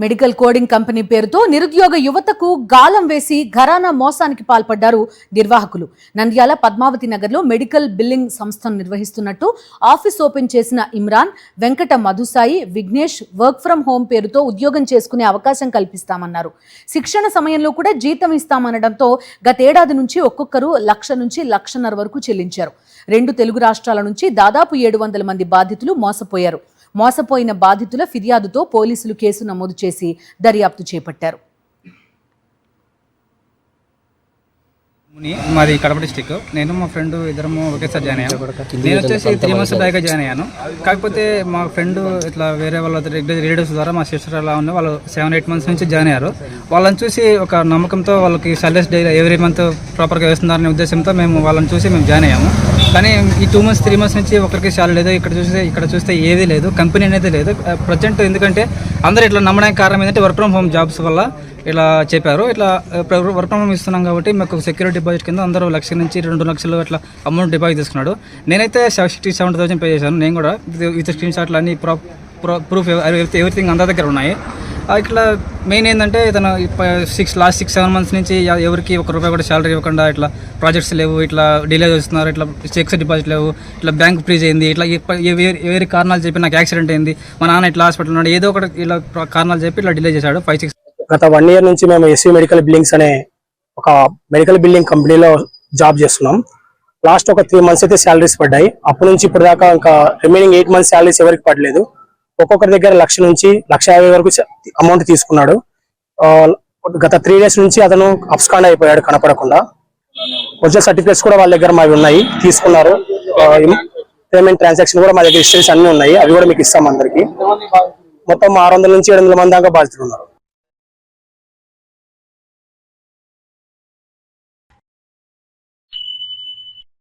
Medical coding company పేరుతో నిరుద్యోగ యువతకు గాలం వేసి ఘరానా మోసానికి పాల్పడ్డారు నిర్వాహకులు. నంద్యాల పద్మావతి నగర్లో మెడికల్ బిల్లింగ్ సంస్థను నిర్వహిస్తున్నట్టు ఆఫీస్ ఓపెన్ చేసిన Imran, Venkata Madhusai, Vignesh work from home పేరుతో ఉద్యోగం చేసుకునే అవకాశం కల్పిస్తామన్నారు. శిక్షణ సమయంలో కూడా జీతం ఇస్తామనడంతో గతేడాది నుంచి ఒక్కొక్కరు 1,00,000 నుంచి 1,50,000 వరకు చెల్లించారు. 2 తెలుగు రాష్ట్రాల నుంచి దాదాపు 700 మంది బాధితులు మోసపోయారు. మోసపోయిన బాధితుల ఫిర్యాదుతో పోలీసులు కేసు నమోదు చేసి దర్యాప్తు చేపట్టారు. మాది కడప డిస్టిక్. నేను మా ఫ్రెండ్ ఇద్దరము ఒకేసారి జాయిన్ అయ్యాను. నేను వచ్చేసి 3 months బ్యాక్ జాయిన్ అయ్యాను. కాకపోతే మా ఫ్రెండ్ ఇట్లా వేరే వాళ్ళ రిలేటివ్స్ ద్వారా మా సిస్టర్ అలా ఉన్న వాళ్ళు 7-8 months నుంచి జాయిన్ అయ్యారు. వాళ్ళని చూసి ఒక నమ్మకంతో వాళ్ళకి సాలరీస్ డైలీ ఎవ్రీ మంత్ ప్రాపర్గా వేస్తున్నారనే ఉద్దేశంతో మేము వాళ్ళని చూసి మేము జాయిన్ అయ్యాము. కానీ ఈ 2 months 3 months నుంచి ఒకరికి శాలరీ లేదు. ఇక్కడ చూస్తే ఏదీ లేదు, కంపెనీ అనేది లేదు ప్రజెంట్. ఎందుకంటే అందరూ ఇట్లా నమ్మడానికి కారణం ఏంటంటే వర్క్ ఫ్రమ్ హోమ్ జాబ్స్ వల్ల ఇలా చెప్పారు. ఇట్లా వర్క్ ఫ్రమ్ హోమ్ ఇస్తున్నాం కాబట్టి మాకు సెక్యూరిటీ డిపాజిట్ కింద అందరూ 1,00,000 నుంచి 2 లక్షలు అట్లా అమౌంట్ డిపాజిట్ తీసుకున్నాడు. నేనైతే 67,000 పే చేశాను. నేను కూడా విత్ స్క్రీన్ షాట్లు అన్ని ప్రూఫ్ ఎవ్రీథింగ్ అందరి దగ్గర ఉన్నాయి. ఇట్లా మెయిన్ ఏంటంటే ఇతను లాస్ట్ 6-7 months నుంచి ఎవరికి ₹1 కూడా శాలరీ ఇవ్వకుండా ఇట్లా ప్రాజెక్ట్స్ లేవు, ఇట్లా డిలే చేస్తున్నారు, ఇట్లా చెక్స్ డిపాజిట్ లేవు, ఇట్లా బ్యాంక్ ఫ్రీజ్ అయింది, ఇట్లా వేరే కారణాలు చెప్పి నాకు యాక్సిడెంట్ అయింది, మా నాన్న ఇట్లా హాస్పిటల్ ఉన్నాడు, ఏదో ఒకటి ఇలా కారణాలు చెప్పి ఇట్లా డిలే చేశాడు. 5-6 గత 1 year నుంచి మేము ఎస్వి మెడికల్ బిల్డింగ్స్ అనే ఒక మెడికల్ బిల్డింగ్ కంపెనీలో జాబ్ చేస్తున్నాం. లాస్ట్ ఒక 3 months అయితే శాలరీస్ పడ్డాయి. అప్పటి నుంచి ఇప్పుడు దాకా ఇంకా రిమైనింగ్ 8 months శాలరీస్ ఎవరికి పడలేదు. ఒక్కొక్కరి దగ్గర 1,00,000 నుంచి 1,50,000 వరకు అమౌంట్ తీసుకున్నాడు. గత 3 days నుంచి అతను అబ్స్కాండ్ అయిపోయాడు కనపడకుండా. ఒరిజినల్ సర్టిఫికేట్స్ కూడా వాళ్ళ దగ్గర మావి ఉన్నాయి, తీసుకున్నారు. పేమెంట్ ట్రాన్సాక్షన్ కూడా మా దగ్గర హిస్టరీస్ అన్ని ఉన్నాయి, అవి కూడా మీకు ఇస్తాం అందరికి. మొత్తం 600 నుంచి 700 మంది దాకా బాధితులు ఉన్నారు.